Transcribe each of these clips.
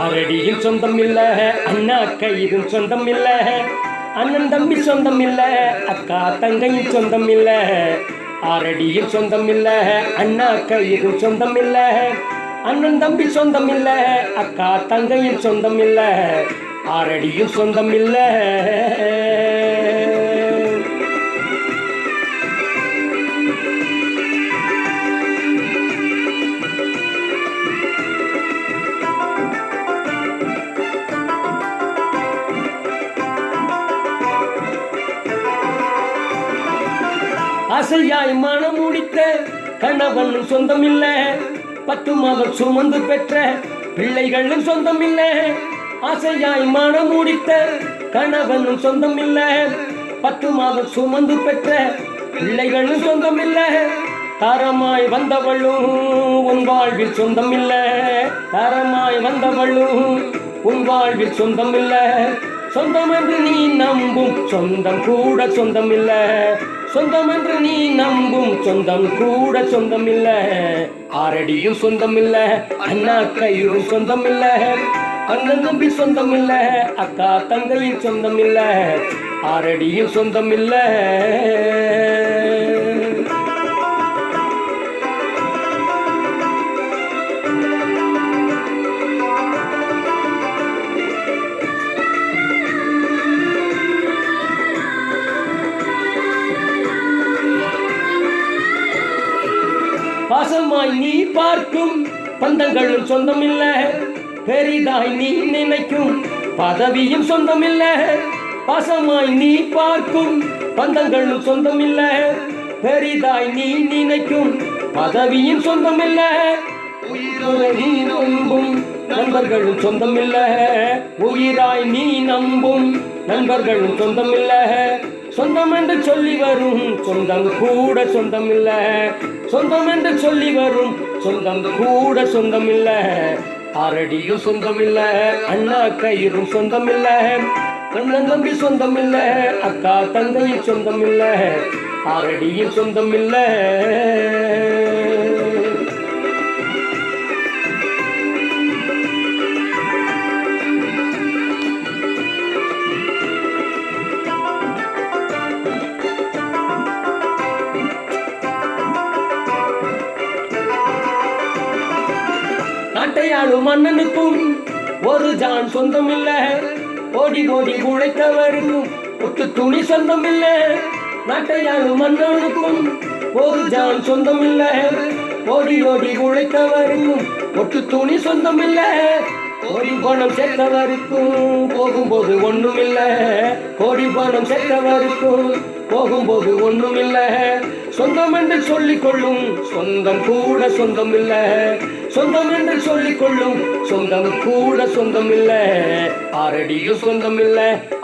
ஆரடியில் சொந்தம் இல்ல, அண்ணா கையிலும் சொந்தம் இல்ல, அண்ணன் தம்பி சொந்தம் இல்ல, அக்கா தங்கையும் சொந்தம் இல்ல. ஆரடியில் சொந்தம் இல்ல, அண்ணா கையிலும் சொந்தம் இல்ல, அண்ணன் தம்பி சொந்தம் இல்ல, அக்கா தங்கையும் சொந்தம் இல்ல. ஆரடியும் சொந்தம் இல்ல. ஆசையாய் மனம் முடித்த கணவனும் சொந்தம் இல்ல, 10 மாதம் சுமந்து பெற்ற பிள்ளைகளும் சொந்தம் இல்ல. ஆசையாய் மனம் முடித்த கணவனும் சொந்தம் இல்ல, 10 மாதம் சுமந்து பெற்ற பிள்ளைகளும் சொந்தம் இல்ல. தரமாய் வந்தவளும் உன் வாழ்வில் சொந்தம் இல்ல, தரமாய் வந்தவளும் உன் வாழ்வில் சொந்தம் இல்ல. சொந்தம் என்று நீ நம்பும் சொந்தம் கூட சொந்தம் இல்ல, சொந்தம் என்று நீ நம்பும் சொந்தம் கூட சொந்தம் இல்ல. ஆரடியும் சொந்தம் இல்ல, அண்ணா கையும் சொந்தம் இல்ல, அண்ணன் தம்பி சொந்தம் இல்ல, அக்கா தங்கையும் சொந்தம் இல்ல. ஆரடியும் சொந்தம் இல்ல. பாசமாய் நீ பார்க்கும் பந்தங்களும் சொந்தம் இல்ல, பெரிதாய் நீ நினைக்கும் பதவியும் சொந்தம் இல்ல. பாசமாய் நீ பார்க்கும் பந்தங்களும் சொந்தம் இல்ல, பெரிதாய் நீ நினைக்கும் பதவியும் சொந்தம் இல்ல. உயிரை நம்பும் நண்பர்களும் சொந்தம் இல்ல, உயிராய் நீ நம்பும் நண்பர்களும் சொந்தம் இல்ல. சொந்தம் என்று சொல்லி வரும் சொந்தம் கூட சொந்தம் இல்ல, சொந்தம் என்று சொல்லி வரும் சொந்தம் கூட சொந்தம் இல்ல. ஆரடியும் சொந்தம் இல்ல, அண்ணா கையிலும் சொந்தம் இல்ல, அண்ணன் தம்பி சொந்தம் இல்ல, அக்கா தங்கையும் சொந்தம் இல்ல. ஆரடியும் சொந்தம் இல்ல. நாட்டையாளும் மன்னனுக்கும் ஒரு ஜான் சொந்தம் இல்ல, ஓடி ஓடி உழைத்தவருக்கும் ஒட்டு துணி சொந்தம் இல்ல. நாட்டையாளும் மன்னனுக்கும் ஒரு ஜான் சொந்தம் இல்ல, ஓடி ஓடி உழைத்தவருக்கும் ஒட்டு துணி சொந்தம் இல்ல. கோடி பணம் சேர்த்தவருக்கும் போகும்போது ஒண்ணும் இல்ல, கோடி பணம் சேர்த்தவருக்கும் போகும்போது ஒண்ணும் இல்ல. சொந்தம் என்று சொல்லிக் கொள்ளும் சொந்தம் கூட சொந்தம் இல்ல, சொந்தம் என்று சொல்லிக் கொள்ளும் சொந்தம் கூட சொந்தம் இல்ல. ஆரடியும் சொந்தம் இல்ல,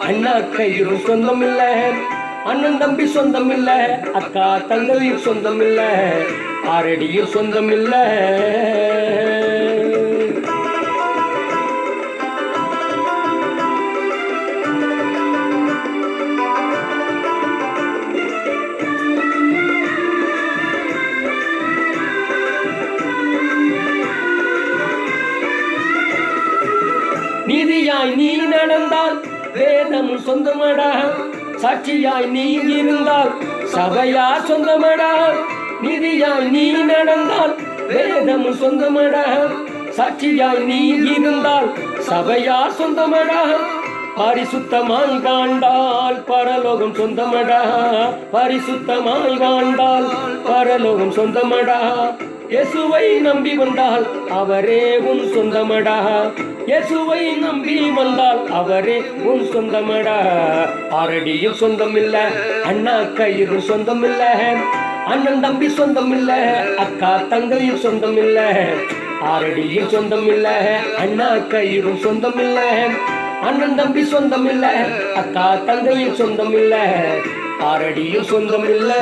அண்ணா கையிலும் சொந்தம் இல்ல, அண்ணன் தம்பி சொந்தம் இல்ல, அக்கா தங்கையும் சொந்தம் இல்ல. ஆரடியும் சொந்தம் இல்ல. நீதியாய் நீ நடந்தால் வேதம் சொந்தமடா, சாட்சியாய் நீ இருந்தால் சபையா சொந்தமடா. நீதியாய் நீ நடந்தால் வேதம் சொந்தமடா, சாட்சியாய் நீ இருந்தால் சபையா சொந்தமடா. பரிசுத்தமாய் வாழ்ந்தால் பரலோகம் சொந்தமடா, பரிசுத்தமாய் வாழ்ந்தால் பரலோகம் சொந்தமடா. இயேசுவை நம்பி வந்தால் அவரே உன் சொந்தமடா, இயேசுவை நம்பி வந்தால் அவரே உன் சொந்தமடா. ஆரடியும் சொந்தம் இல்ல, அண்ணா கையிலும் சொந்தம் இல்ல, அண்ணன் தம்பி சொந்தம் இல்ல, அக்கா தங்கையும் சொந்தம் இல்ல. ஆரடியும் சொந்தம் இல்ல, அண்ணா கையிலும் சொந்தம் இல்ல, அண்ணன் தம்பி சொந்தம் இல்ல, அக்கா தங்கையும் சொந்தம் இல்ல. ஆரடியும் சொந்தம் இல்ல.